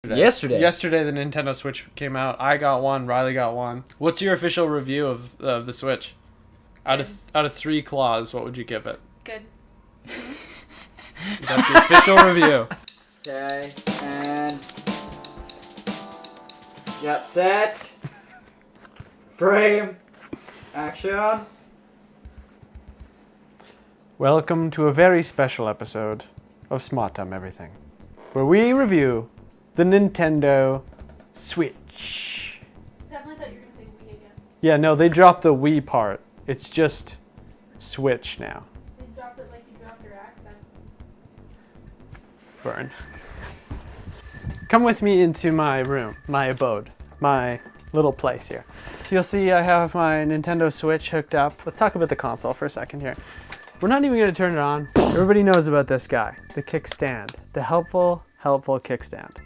Yesterday. Yesterday, the Nintendo Switch came out. I got one. Riley got one. What's your official review of the Switch? Out of 3 claws, what would you give it? Good. That's the official review. Okay, and yeah, set, frame, action. Welcome to a very special episode of Smart Time Everything, where we review the Nintendo Switch. Definitely thought you were going to say Wii again. Yeah, no, they dropped the Wii part. It's just Switch now. They dropped it like you dropped your accent. Burn. Come with me into my room, my abode, my little place here. You'll see I have my Nintendo Switch hooked up. Let's talk about the console for a second here. We're not even going to turn it on. Everybody knows about this guy, the Kickstand, the helpful Kickstand.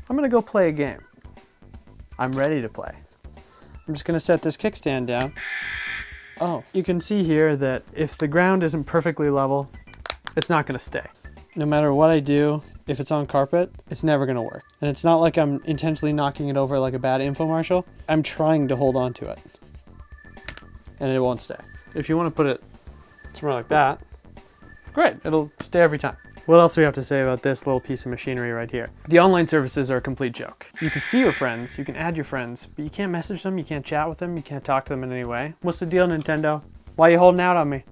I'm going to go play a game. I'm ready to play. I'm just going to set this Kickstand down. Oh, you can see here that if the ground isn't perfectly level, it's not going to stay. No matter what I do, if it's on carpet, it's never going to work. And it's not like I'm intentionally knocking it over like a bad infomercial. I'm trying to hold on to it. And it won't stay. If you want to put it somewhere like that, great, it'll stay every time. What else do we have to say about this little piece of machinery right here? The online services are a complete joke. You can see your friends, you can add your friends, but you can't message them, you can't chat with them, you can't talk to them in any way. What's the deal, Nintendo? Why are you holding out on me?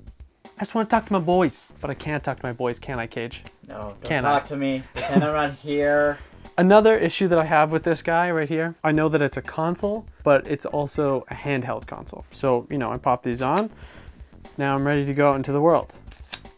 I just want to talk to my boys. But I can't talk to my boys, can I, Cage? No, don't talk to me. Pretend I'm not here. Another issue that I have with this guy right here, I know that it's a console, but it's also a handheld console. So, you know, I pop these on. Now I'm ready to go out into the world.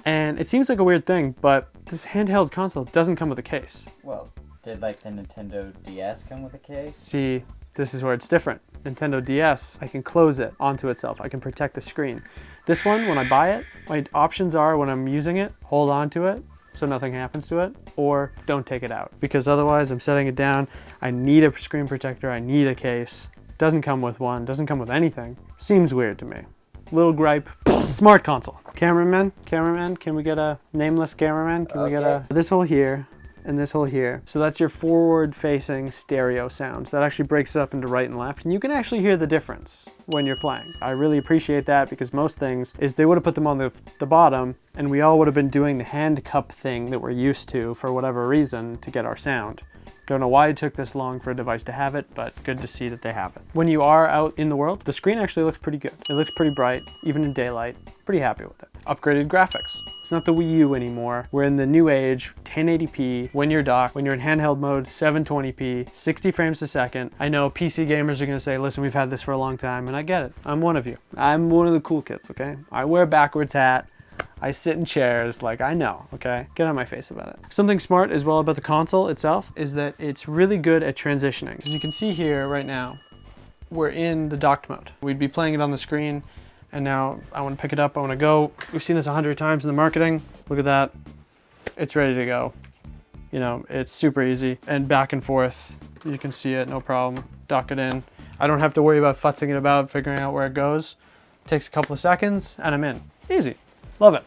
And it seems like a weird thing, but this handheld console doesn't come with a case. Well, did like the Nintendo DS come with a case? See, this is where it's different. Nintendo DS, I can close it onto itself. I can protect the screen. This one, when I buy it, my options are when I'm using it, hold on to it so nothing happens to it, or don't take it out. Because otherwise I'm setting it down. I need a screen protector, I need a case. Doesn't come with one, doesn't come with anything. Seems weird to me. Little gripe. Smart console. Cameraman, can we get a nameless cameraman? Can we get a this hole here and this hole here? So that's your forward-facing stereo sounds. That actually breaks it up into right and left, and you can actually hear the difference when you're playing. I really appreciate that because most things is they would have put them on the bottom, and we all would have been doing the hand cup thing that we're used to for whatever reason to get our sound. Don't know why it took this long for a device to have it, but good to see that they have it. When you are out in the world, the screen actually looks pretty good. It looks pretty bright, even in daylight. Pretty happy with it. Upgraded graphics. It's not the Wii U anymore. We're in the new age, 1080p, when you're docked, when you're in handheld mode, 720p, 60 frames a second. I know PC gamers are gonna say, listen, we've had this for a long time, and I get it. I'm one of you. I'm one of the cool kids, okay? I wear a backwards hat. I sit in chairs, like I know, okay? Get on my face about it. Something smart as well about the console itself is that it's really good at transitioning. As you can see here right now, we're in the docked mode. We'd be playing it on the screen, and now I want to pick it up, I want to go. We've seen this 100 times in the marketing. Look at that. It's ready to go. You know, it's super easy. And back and forth, you can see it, no problem. Dock it in. I don't have to worry about futzing it about, figuring out where it goes. It takes a couple of seconds, and I'm in. Easy. Love it.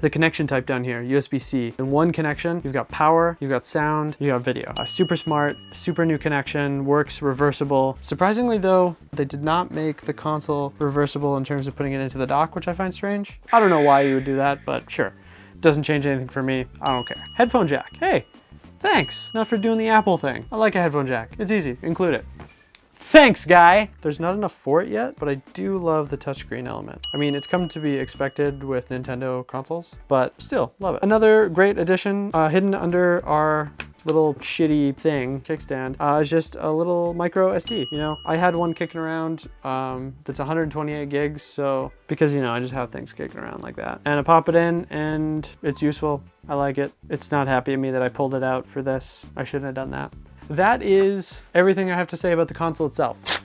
The connection type down here, USB-C. In one connection, you've got power, you've got sound, you've got video. Super smart, super new connection, works reversible. Surprisingly though, they did not make the console reversible in terms of putting it into the dock, which I find strange. I don't know why you would do that, but sure. Doesn't change anything for me, I don't care. Headphone jack, hey, thanks. Not for doing the Apple thing. I like a headphone jack, it's easy, include it. Thanks, guy! There's not enough for it yet, but I do love the touchscreen element. I mean, it's come to be expected with Nintendo consoles, but still, love it. Another great addition hidden under our little shitty thing, Kickstand, is just a little micro SD. You know, I had one kicking around that's 128 gigs, so because, you know, I just have things kicking around like that. And I pop it in, and it's useful. I like it. It's not happy at me that I pulled it out for this. I shouldn't have done that. That is everything I have to say about the console itself.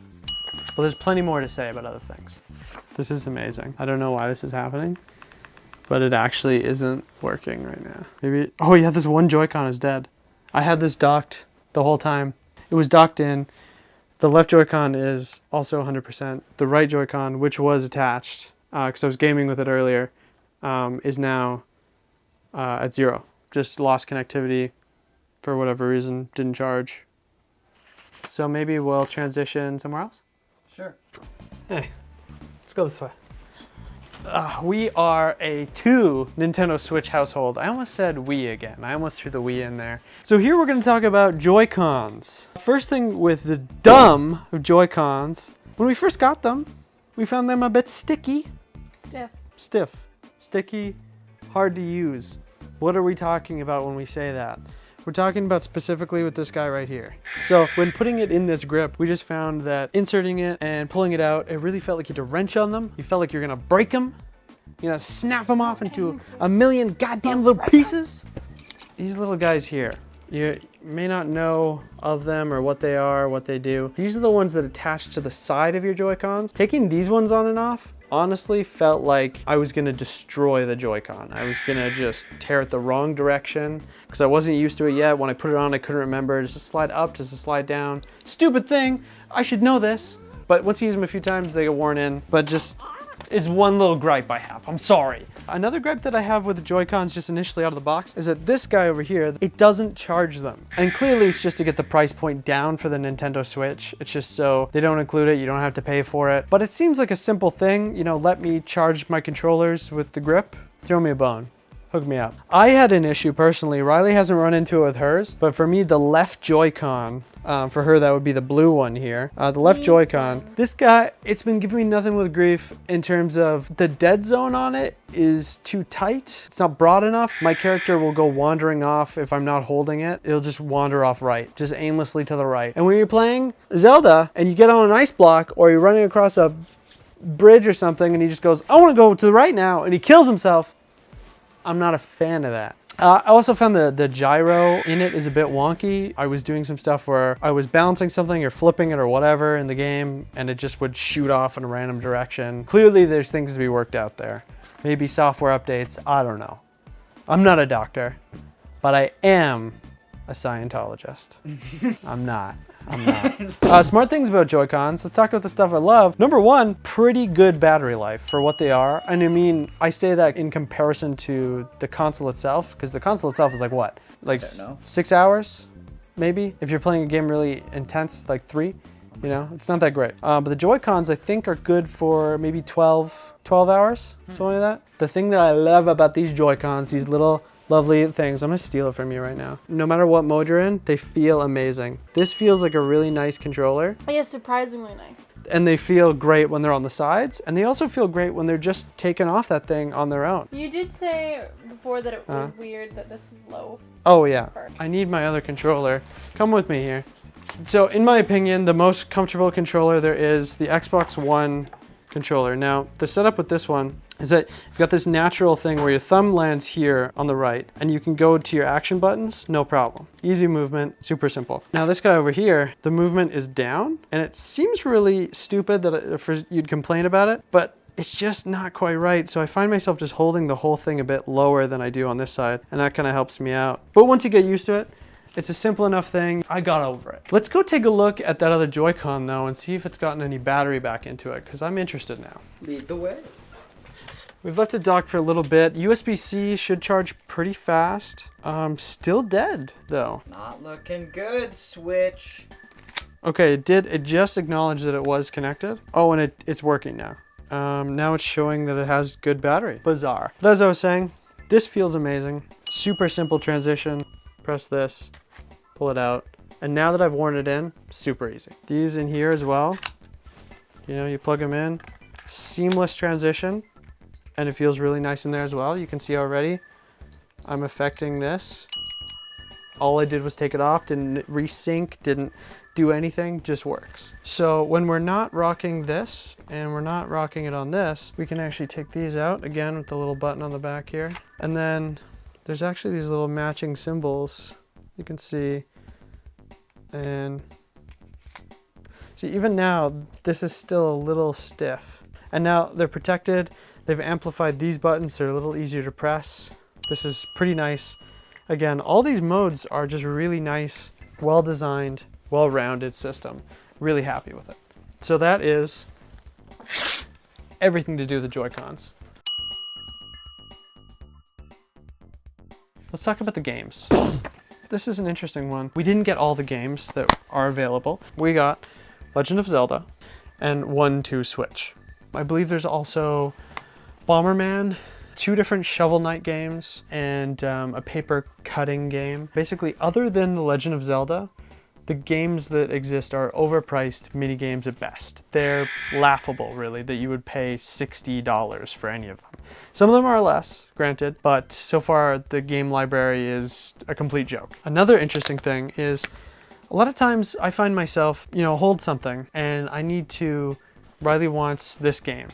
Well, there's plenty more to say about other things. This is amazing. I don't know why this is happening, but it actually isn't working right now. Maybe, oh yeah, this one Joy-Con is dead. I had this docked the whole time. It was docked in. The left Joy-Con is also 100%. The right Joy-Con, which was attached, because I was gaming with it earlier, is now at 0. Just lost connectivity. for whatever reason, didn't charge. So maybe we'll transition somewhere else? Sure. Hey, let's go this way. We are a 2 Nintendo Switch household. I almost said Wii again. I almost threw the Wii in there. So here we're going to talk about JoyCons. First thing with the dumb of JoyCons, when we first got them, we found them a bit sticky. Stiff. Sticky, hard to use. What are we talking about when we say that? We're talking about specifically with this guy right here. So when putting it in this grip, we just found that inserting it and pulling it out, it really felt like you had to wrench on them. You felt like you're gonna break them. You're gonna snap them off into a million goddamn little pieces. These little guys here, you may not know of them or what they are, what they do. These are the ones that attach to the side of your Joy-Cons. Taking these ones on and off honestly felt like I was gonna destroy the Joy-Con. I was gonna just tear it the wrong direction because I wasn't used to it yet. When I put it on, I couldn't remember. Does it slide up? Does it slide down? Stupid thing. I should know this. But once you use them a few times, they get worn in. But just is one little gripe I have. I'm sorry. Another gripe that I have with the Joy-Cons just initially out of the box is that this guy over here, it doesn't charge them. And clearly it's just to get the price point down for the Nintendo Switch. It's just so they don't include it, you don't have to pay for it. But it seems like a simple thing, you know, let me charge my controllers with the grip, throw me a bone. Hook me up. I had an issue personally. Riley hasn't run into it with hers, but for me, the left Joy-Con, for her, that would be the blue one here. The left Joy-Con. This guy, it's been giving me nothing with grief in terms of the dead zone on it is too tight. It's not broad enough. My character will go wandering off if I'm not holding it. It'll just wander off right, just aimlessly to the right. And when you're playing Zelda and you get on an ice block or you're running across a bridge or something and he just goes, I want to go to the right now, and he kills himself, I'm not a fan of that. I also found the gyro in it is a bit wonky. I was doing some stuff where I was balancing something or flipping it or whatever in the game, and it just would shoot off in a random direction. Clearly there's things to be worked out there. Maybe software updates, I don't know. I'm not a doctor, but I am a Scientologist. I'm not. Smart things about Joy-Cons. Let's talk about the stuff I love. Number one, pretty good battery life for what they are. And I mean, I say that in comparison to the console itself, because the console itself is like what? Like 6 hours, maybe? If you're playing a game really intense, like 3, you know, it's not that great. But the Joy-Cons I think are good for maybe 12 hours, something like that. The thing that I love about these Joy-Cons, these little lovely things. I'm gonna steal it from you right now. No matter what mode you're in, they feel amazing. This feels like a really nice controller. Yeah, surprisingly nice. And they feel great when they're on the sides, and they also feel great when they're just taking off that thing on their own. You did say before that it was weird that this was low. Oh yeah, I need my other controller. Come with me here. So in my opinion, the most comfortable controller there is the Xbox One controller. Now, the setup with this one is that you've got this natural thing where your thumb lands here on the right and you can go to your action buttons, no problem. Easy movement, super simple. Now this guy over here, the movement is down and it seems really stupid that you'd complain about it, but it's just not quite right. So I find myself just holding the whole thing a bit lower than I do on this side, and that kind of helps me out. But once you get used to it, it's a simple enough thing. I got over it. Let's go take a look at that other Joy-Con though and see if it's gotten any battery back into it, because I'm interested now. Lead the way. We've left it docked for a little bit. USB-C should charge pretty fast. Still dead though. Not looking good, Switch. Okay, it just acknowledged that it was connected. Oh, and it's working now. Now it's showing that it has good battery. Bizarre. But as I was saying, this feels amazing. Super simple transition. Press this, pull it out. And now that I've worn it in, super easy. These in here as well. You know, you plug them in, seamless transition. And it feels really nice in there as well. You can see already, I'm affecting this. All I did was take it off, didn't resync, didn't do anything, just works. So when we're not rocking this and we're not rocking it on this, we can actually take these out again with the little button on the back here. And then there's actually these little matching symbols you can see. And see, even now, this is still a little stiff. And now they're protected. They've amplified these buttons, they're a little easier to press. This is pretty nice. Again, all these modes are just really nice, well-designed, well-rounded system. Really happy with it. So that is everything to do with the Joy-Cons. Let's talk about the games. This is an interesting one. We didn't get all the games that are available. We got Legend of Zelda and 1-2 Switch. I believe there's also Bomberman, 2 different Shovel Knight games, and a paper cutting game. Basically, other than The Legend of Zelda, the games that exist are overpriced mini games at best. They're laughable, really, that you would pay $60 for any of them. Some of them are less, granted, but so far the game library is a complete joke. Another interesting thing is a lot of times I find myself, hold something and I need to, Riley wants this game.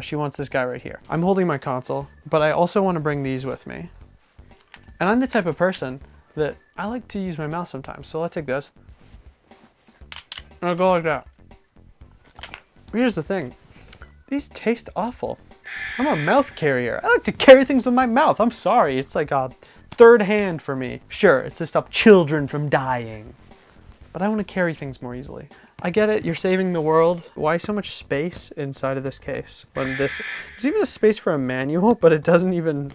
She wants this guy right here. I'm holding my console, but I also want to bring these with me. And I'm the type of person that I like to use my mouth sometimes. So let's take this. And I'll go like that. Here's the thing. These taste awful. I'm a mouth carrier. I like to carry things with my mouth. I'm sorry. It's like a third hand for me. Sure, it's to stop children from dying. But I want to carry things more easily. I get it, you're saving the world. Why so much space inside of this case? When there's even a space for a manual, but it doesn't even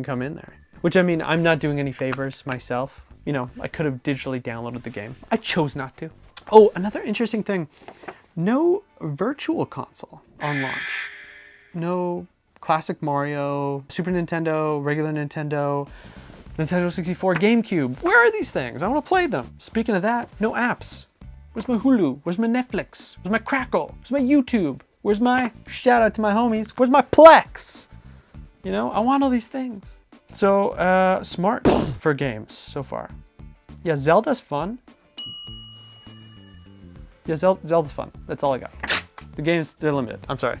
come in there. Which, I mean, I'm not doing any favors myself. I could have digitally downloaded the game. I chose not to. Oh, another interesting thing. No virtual console on launch. No classic Mario, Super Nintendo, regular Nintendo, Nintendo 64, GameCube. Where are these things? I want to play them. Speaking of that, no apps. Where's my Hulu? Where's my Netflix? Where's my Crackle? Where's my YouTube? Where's my, shout out to my homies, where's my Plex? I want all these things. So, smart for games so far. Yeah, Zelda's fun. Yeah, Zelda's fun. That's all I got. The games, they're limited. I'm sorry.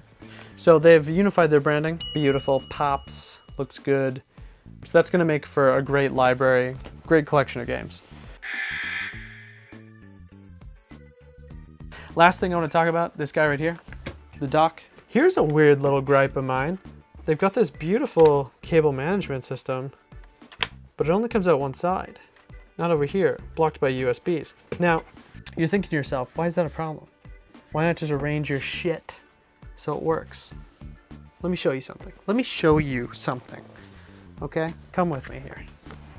So they've unified their branding. Beautiful. Pops. Looks good. So that's going to make for a great library, great collection of games. Last thing I want to talk about, this guy right here, the dock. Here's a weird little gripe of mine. They've got this beautiful cable management system, but it only comes out one side. Not over here, blocked by USBs. Now, you're thinking to yourself, why is that a problem? Why not just arrange your shit so it works? Let me show you something. Okay, come with me here.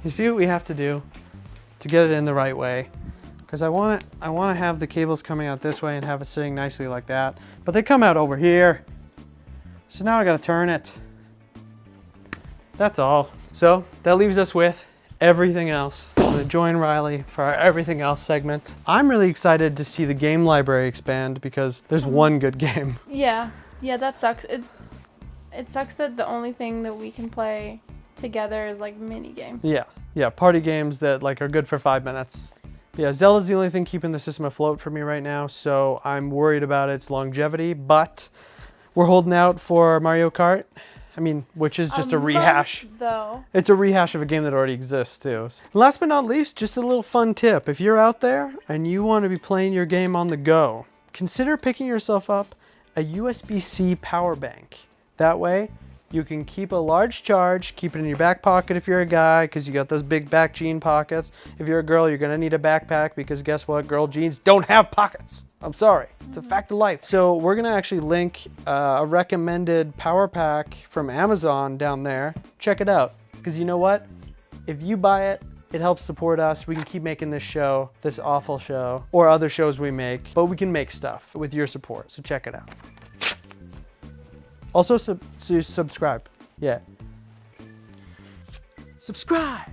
You see what we have to do to get it in the right way? Because I want to have the cables coming out this way and have it sitting nicely like that. But they come out over here. So now I gotta turn it. That's all. So that leaves us with everything else. I'm gonna join Riley for our everything else segment. I'm really excited to see the game library expand because there's one good game. Yeah, that sucks. It sucks that the only thing that we can play together is like mini games. Yeah, party games that are good for 5 minutes. Yeah, Zelda's the only thing keeping the system afloat for me right now, so I'm worried about its longevity, but we're holding out for Mario Kart. I mean, which is just a rehash. Though. It's a rehash of a game that already exists too. And last but not least, just a little fun tip. If you're out there and you want to be playing your game on the go, consider picking yourself up a USB-C power bank. That way, you can keep a large charge, keep it in your back pocket if you're a guy, because you got those big back jean pockets. If you're a girl, you're gonna need a backpack, because guess what? Girl jeans don't have pockets. I'm sorry, it's a fact of life. So we're gonna actually link a recommended power pack from Amazon down there. Check it out, because you know what? If you buy it, it helps support us. We can keep making this show, this awful show, or other shows we make, but we can make stuff with your support, so check it out. Also, subscribe. Yeah. Subscribe.